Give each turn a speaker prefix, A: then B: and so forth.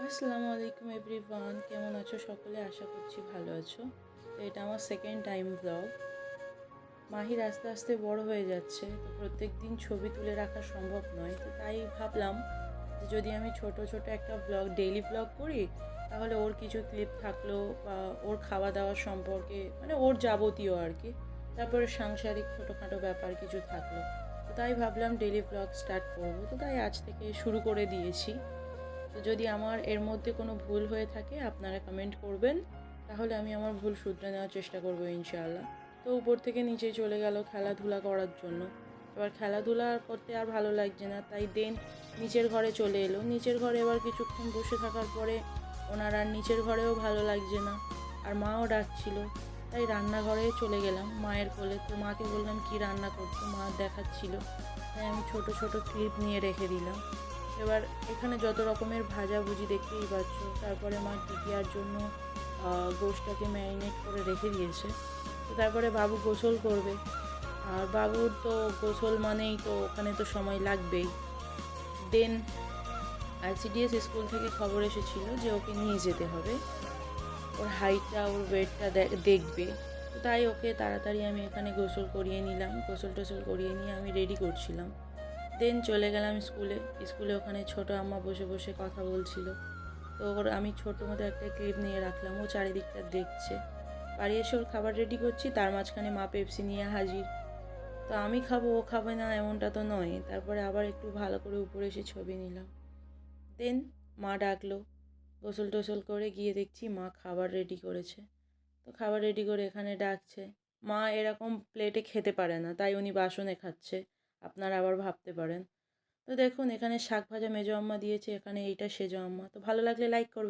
A: আসসালামু আলাইকুম এভরিওয়ান, কেমন আছো সকলে? আশা করছি ভালো আছো। তো এটা আমার সেকেন্ড টাইম ব্লগ। মাহির আস্তে আস্তে বড় হয়ে যাচ্ছে, তো প্রত্যেক দিন ছবি তুলে রাখা সম্ভব নয়। তো তাই ভাবলাম যে যদি আমি ছোট ছোট একটা ব্লগ, ডেইলি ব্লগ করি, তাহলে ওর কিছু ক্লিপ থাকলো বা ওর খাওয়া দাওয়ার সম্পর্কে, মানে ওর যাবতীয় আর কি, তারপরে সাংসারিক ছোটোখাটো ব্যাপার কিছু থাকলো। তো তাই ভাবলাম ডেইলি ব্লগ স্টার্ট করবো। তো তাই আজ থেকে শুরু করে দিয়েছি। তো যদি আমার এর মধ্যে কোনো ভুল হয়ে থাকে আপনারা কমেন্ট করবেন, তাহলে আমি আমার ভুল শুধরে নেওয়ার চেষ্টা করবো ইনশাআল্লাহ। তো উপর থেকে নিচে চলে গেল খেলাধুলা করার জন্য। এবার খেলাধুলা করতে আর ভালো লাগছে না, তাই নিচের ঘরে চলে এলো। নিচের ঘরে এবার কিছুক্ষণ বসে থাকার পরে ওনার আর নিচের ঘরেও ভালো লাগছে না, আর মাও ডাকছিল। তাই রান্নাঘরে চলে গেলাম মায়ের কোলে। তো মাকে বললাম কি রান্না করছো, মা দেখাচ্ছিল। তাই আমি ছোট ছোট ক্লিপ নিয়ে রেখে দিলাম। এবার এখানে যত রকমের ভাজাভুজি দেখতেই পাচ্ছ। তারপরে মা টিকিয়ার জন্য গোশটাকে ম্যারিনেট করে রেখে দিয়েছে। তো তারপরে বাবু গোসল করবে, আর বাবুর তো গোসল মানেই তো ওখানে তো সময় লাগবেই। দেন আইসিডিএস স্কুল থেকে খবর এসেছিলো যে ওকে নিয়ে যেতে হবে, ওর হাইটটা ওর ওয়েটটা দেখবে। তো তাই ওকে তাড়াতাড়ি আমি এখানে গোসল করিয়ে নিলাম। গোসল টোসল করিয়ে নিয়ে আমি রেডি করছিলাম। দেন চলে গেলাম স্কুলে ওখানে ছোটো আম্মা বসে বসে কথা বলছিল। তো আমি ছোটো মতো একটা ক্লিপ নিয়ে রাখলাম। ও চারিদিকটা দেখছে। বাড়ি এসে ওর খাবার রেডি করছি, তার মাঝখানে মা পেপসি নিয়ে হাজির। তো আমি খাবো ও খাবে না এমনটা তো নয়। তারপরে আবার একটু ভালো করে উপরে এসে ছবি নিলাম। দেন মা ডাকলো, গোসল টোসল করে গিয়ে দেখছি মা খাবার রেডি করেছে। তো খাবার রেডি করে এখানে ডাকছে। মা এরকম প্লেটে খেতে পারে না, তাই উনি বাসনে খাচ্ছে, আপনারা আবার ভাবতে পারেন। তো দেখুন এখানে শাক ভাজা মেজো আম্মা দিয়েছে, এখানে এইটা সেজো আম্মা। তো ভালো লাগলে লাইক করবেন।